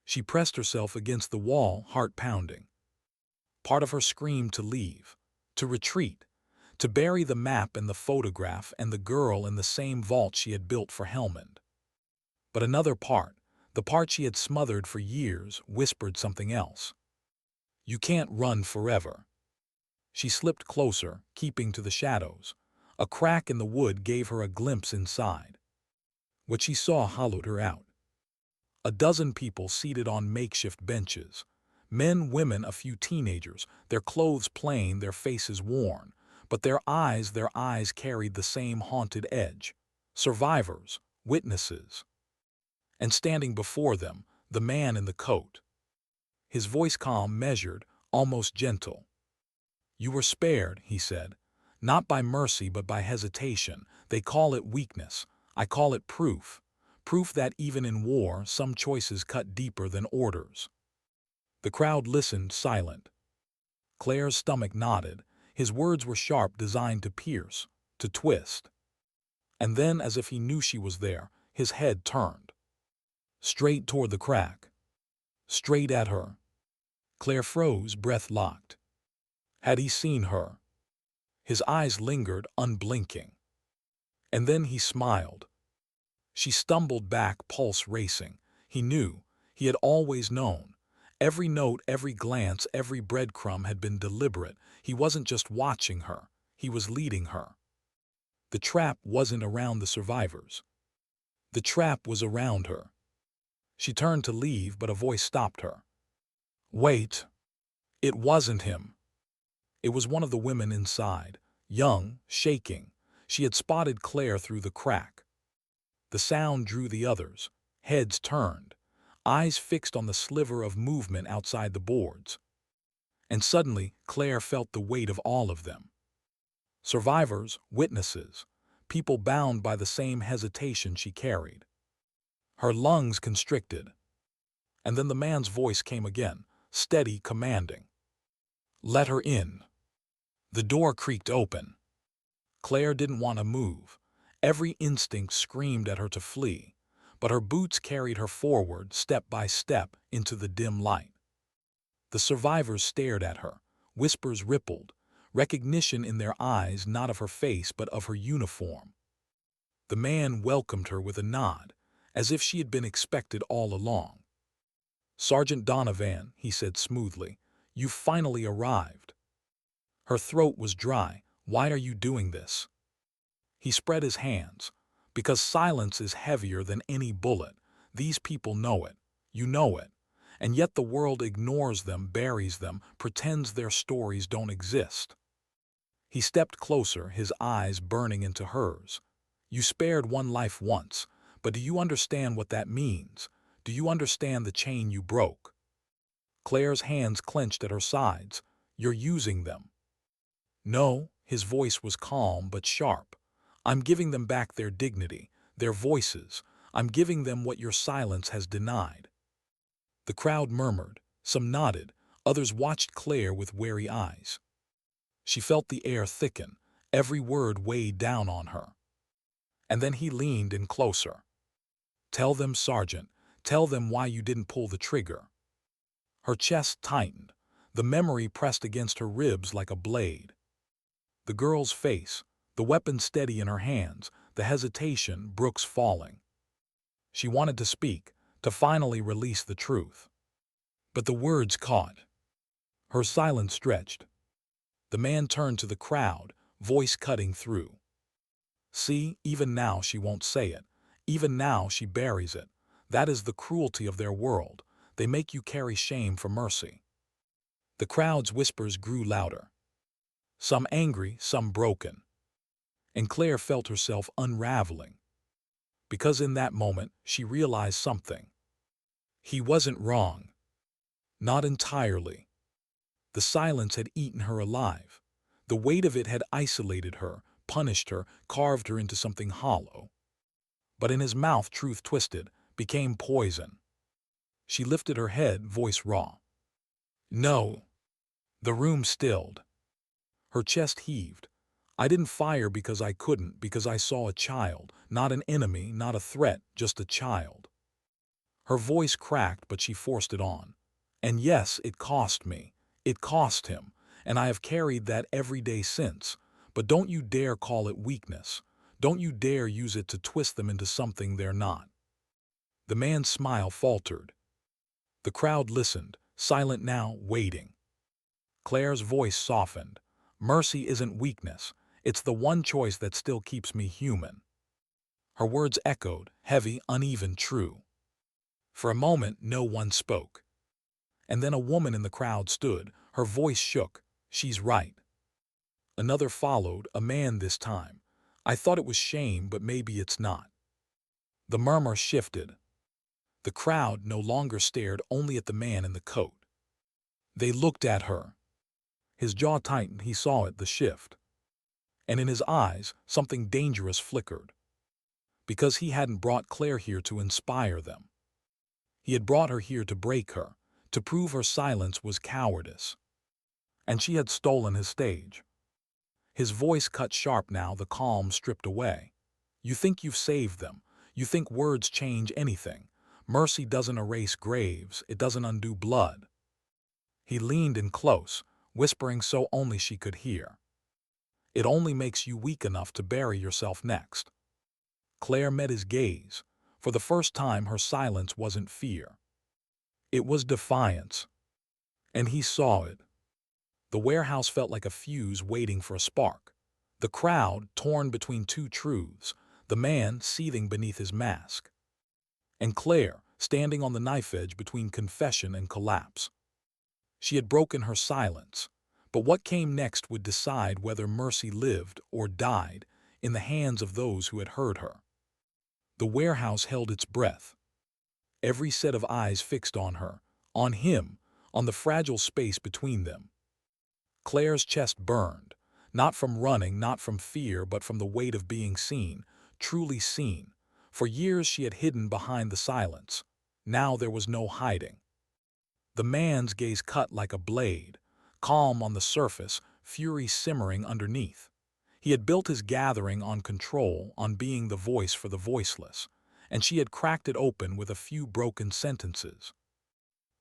She pressed herself against the wall, heart pounding. Part of her screamed to leave, to retreat, to bury the map and the photograph and the girl in the same vault she had built for Helmand. But another part, the part she had smothered for years, whispered something else. You can't run forever. She slipped closer, keeping to the shadows. A crack in the wood gave her a glimpse inside. What she saw hollowed her out. A dozen people seated on makeshift benches. Men, women, a few teenagers, their clothes plain, their faces worn. But their eyes carried the same haunted edge. Survivors, witnesses. And standing before them, the man in the coat. His voice calm, measured, almost gentle. You were spared, he said. Not by mercy, but by hesitation. They call it weakness. I call it proof. Proof that even in war, some choices cut deeper than orders. The crowd listened, silent. Claire's stomach knotted. His words were sharp, designed to pierce, to twist. And then, as if he knew she was there, his head turned. Straight toward the crack. Straight at her. Claire froze, breath locked. Had he seen her? His eyes lingered, unblinking. And then he smiled. She stumbled back, pulse racing. He knew. He had always known. Every note, every glance, every breadcrumb had been deliberate. He wasn't just watching her. He was leading her. The trap wasn't around the survivors. The trap was around her. She turned to leave, but a voice stopped her. Wait. It wasn't him. It was one of the women inside, young, shaking. She had spotted Claire through the crack. The sound drew the others. Heads turned, eyes fixed on the sliver of movement outside the boards. And suddenly, Claire felt the weight of all of them. Survivors, witnesses, people bound by the same hesitation she carried. Her lungs constricted. And then the man's voice came again, steady, commanding. "Let her in." The door creaked open. Claire didn't want to move. Every instinct screamed at her to flee, but her boots carried her forward, step by step, into the dim light. The survivors stared at her. Whispers rippled, recognition in their eyes, not of her face but of her uniform. The man welcomed her with a nod, as if she had been expected all along. "Sergeant Donovan," he said smoothly, "you finally arrived." Her throat was dry. "Why are you doing this?" He spread his hands. "Because silence is heavier than any bullet. These people know it. You know it. And yet the world ignores them, buries them, pretends their stories don't exist." He stepped closer, his eyes burning into hers. "You spared one life once, but do you understand what that means? Do you understand the chain you broke?" Claire's hands clenched at her sides. "You're using them." "No," his voice was calm but sharp. "I'm giving them back their dignity, their voices. I'm giving them what your silence has denied." The crowd murmured. Some nodded. Others watched Claire with wary eyes. She felt the air thicken. Every word weighed down on her. And then he leaned in closer. "Tell them, Sergeant. Tell them why you didn't pull the trigger." Her chest tightened. The memory pressed against her ribs like a blade. The girl's face, the weapon steady in her hands, the hesitation, Brooks falling. She wanted to speak, to finally release the truth. But the words caught. Her silence stretched. The man turned to the crowd, voice cutting through. "See, even now she won't say it. Even now she buries it. That is the cruelty of their world. They make you carry shame for mercy." The crowd's whispers grew louder. Some angry, some broken. And Claire felt herself unraveling. Because in that moment, she realized something. He wasn't wrong. Not entirely. The silence had eaten her alive. The weight of it had isolated her, punished her, carved her into something hollow. But in his mouth, truth twisted, became poison. She lifted her head, voice raw. "No." The room stilled. Her chest heaved. "I didn't fire because I couldn't, because I saw a child, not an enemy, not a threat, just a child." Her voice cracked, but she forced it on. "And yes, it cost me. It cost him, and I have carried that every day since. But don't you dare call it weakness. Don't you dare use it to twist them into something they're not." The man's smile faltered. The crowd listened, silent now, waiting. Claire's voice softened. "Mercy isn't weakness. It's the one choice that still keeps me human." Her words echoed, heavy, uneven, true. For a moment, no one spoke. And then a woman in the crowd stood. Her voice shook. "She's right." Another followed, a man this time. "I thought it was shame, but maybe it's not." The murmur shifted. The crowd no longer stared only at the man in the coat. They looked at her. His jaw tightened, he saw it, the shift. And in his eyes, something dangerous flickered. Because he hadn't brought Claire here to inspire them. He had brought her here to break her, to prove her silence was cowardice. And she had stolen his stage. His voice cut sharp now, the calm stripped away. "You think you've saved them. You think words change anything. Mercy doesn't erase graves, it doesn't undo blood." He leaned in close, whispering so only she could hear. "It only makes you weak enough to bury yourself next." Claire met his gaze. For the first time, her silence wasn't fear. It was defiance. And he saw it. The warehouse felt like a fuse waiting for a spark. The crowd, torn between two truths, the man seething beneath his mask. And Claire, standing on the knife edge between confession and collapse. She had broken her silence, but what came next would decide whether Mercy lived or died in the hands of those who had heard her. The warehouse held its breath. Every set of eyes fixed on her, on him, on the fragile space between them. Claire's chest burned, not from running, not from fear, but from the weight of being seen, truly seen, For years she had hidden behind the silence. Now there was no hiding. The man's gaze cut like a blade, calm on the surface, fury simmering underneath. He had built his gathering on control, on being the voice for the voiceless, and she had cracked it open with a few broken sentences.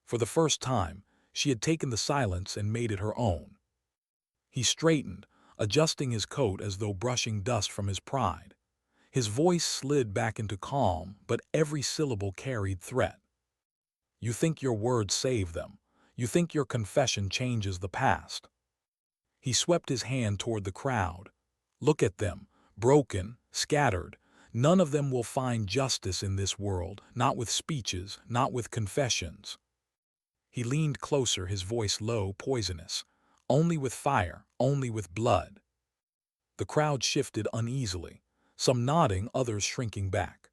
For the first time, she had taken the silence and made it her own. He straightened, adjusting his coat as though brushing dust from his pride. His voice slid back into calm, but every syllable carried threat. You think your words save them. You think your confession changes the past. He swept his hand toward the crowd. Look at them, broken, scattered. None of them will find justice in this world, not with speeches, not with confessions. He leaned closer, his voice low, poisonous. Only with fire, only with blood. The crowd shifted uneasily, some nodding, others shrinking back.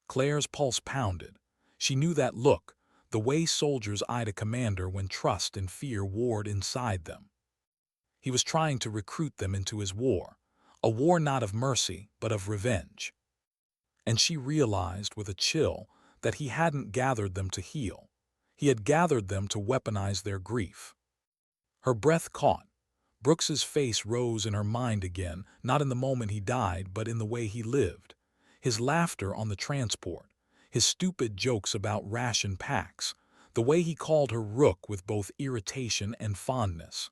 Claire's pulse pounded. She knew that look, the way soldiers eyed a commander when trust and fear warred inside them. He was trying to recruit them into his war, a war not of mercy, but of revenge. And she realized with a chill that he hadn't gathered them to heal. He had gathered them to weaponize their grief. Her breath caught. Brooks's face rose in her mind again, not in the moment he died, but in the way he lived. His laughter on the transport, his stupid jokes about ration packs, the way he called her Rook with both irritation and fondness.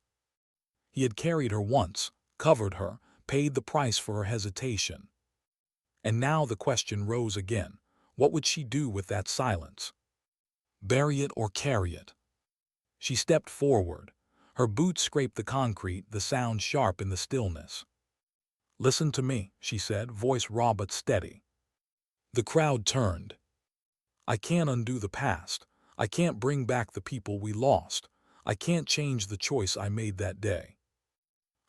He had carried her once, covered her, paid the price for her hesitation. And now the question rose again. What would she do with that silence? Bury it or carry it? She stepped forward. Her boots scraped the concrete, the sound sharp in the stillness. Listen to me, she said, voice raw but steady. The crowd turned. I can't undo the past. I can't bring back the people we lost. I can't change the choice I made that day.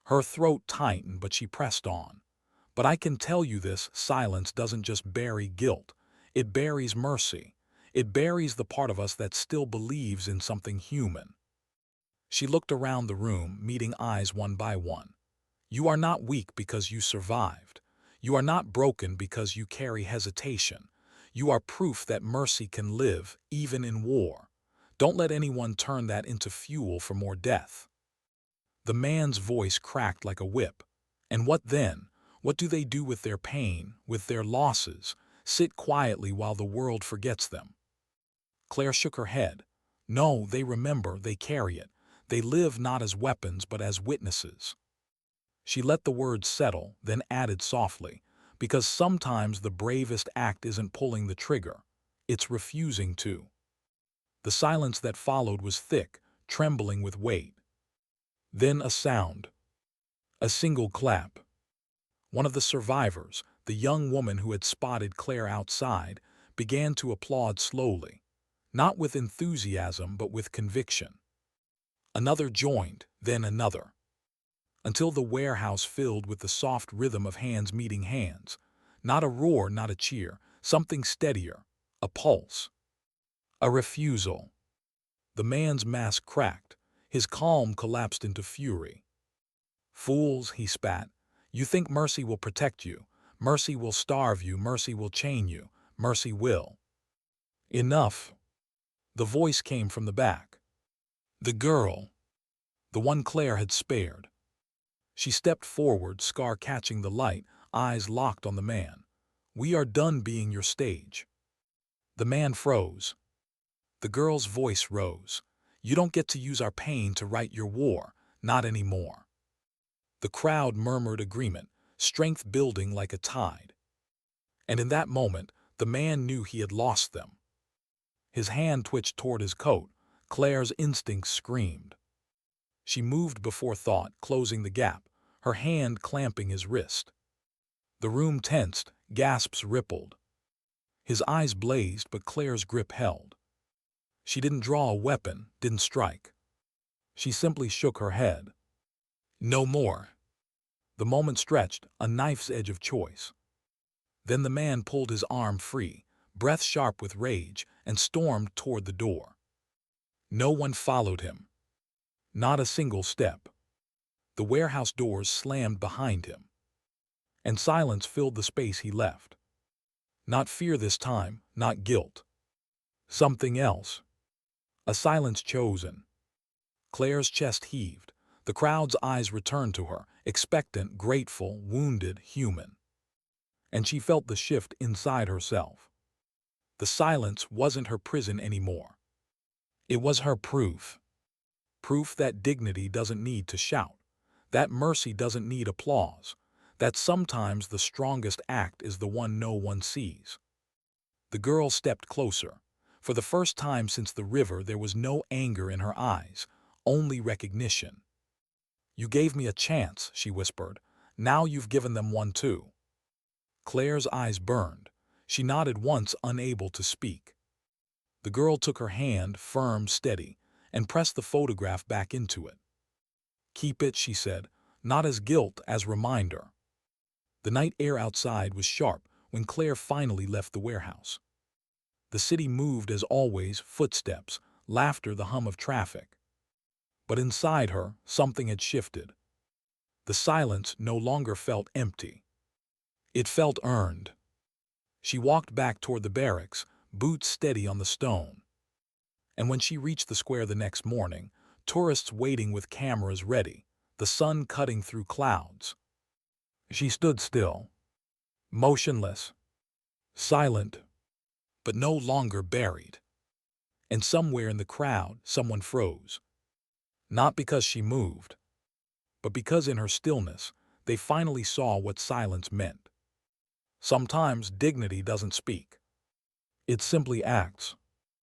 Her throat tightened, but she pressed on. But I can tell you this, silence doesn't just bury guilt. It buries mercy. It buries the part of us that still believes in something human. She looked around the room, meeting eyes one by one. You are not weak because you survived. You are not broken because you carry hesitation. You are proof that mercy can live, even in war. Don't let anyone turn that into fuel for more death. The man's voice cracked like a whip. And what then? What do they do with their pain, with their losses? Sit quietly while the world forgets them. Claire shook her head. No, they remember, they carry it. They live not as weapons but as witnesses. She let the words settle, then added softly, because sometimes the bravest act isn't pulling the trigger, it's refusing to. The silence that followed was thick, trembling with weight. Then a sound. A single clap. One of the survivors, the young woman who had spotted Claire outside, began to applaud slowly, not with enthusiasm but with conviction. Another joined, then another, until the warehouse filled with the soft rhythm of hands meeting hands. Not a roar, not a cheer, something steadier, a pulse. A refusal. The man's mask cracked, his calm collapsed into fury. Fools, he spat. You think mercy will protect you. Mercy will starve you. Mercy will chain you. Mercy will. Enough. The voice came from the back. The girl. The one Claire had spared. She stepped forward, scar catching the light, eyes locked on the man. We are done being your stage. The man froze. The girl's voice rose. You don't get to use our pain to write your war, not anymore. The crowd murmured agreement, strength building like a tide. And in that moment, the man knew he had lost them. His hand twitched toward his coat. Claire's instincts screamed. She moved before thought, closing the gap, her hand clamping his wrist. The room tensed, gasps rippled. His eyes blazed, but Claire's grip held. She didn't draw a weapon, didn't strike. She simply shook her head. No more. The moment stretched, a knife's edge of choice. Then the man pulled his arm free, breath sharp with rage, and stormed toward the door. No one followed him. Not a single step. The warehouse doors slammed behind him, and silence filled the space he left. Not fear this time, not guilt. Something else. A silence chosen. Claire's chest heaved. The crowd's eyes returned to her, expectant, grateful, wounded, human. And she felt the shift inside herself. The silence wasn't her prison anymore. It was her proof. Proof that dignity doesn't need to shout, that mercy doesn't need applause, that sometimes the strongest act is the one no one sees. The girl stepped closer. For the first time since the river, there was no anger in her eyes, only recognition. "You gave me a chance," she whispered. "Now you've given them one too." Claire's eyes burned. She nodded once, unable to speak. The girl took her hand, firm, steady, and pressed the photograph back into it. "Keep it," she said, "not as guilt, as reminder." The night air outside was sharp when Claire finally left the warehouse. The city moved as always, footsteps, laughter, the hum of traffic. But inside her, something had shifted. The silence no longer felt empty. It felt earned. She walked back toward the barracks, boots steady on the stone. And when she reached the square the next morning, tourists waiting with cameras ready, the sun cutting through clouds. She stood still, motionless, silent, but no longer buried. And somewhere in the crowd, someone froze. Not because she moved, but because in her stillness, they finally saw what silence meant. Sometimes dignity doesn't speak. It simply acts.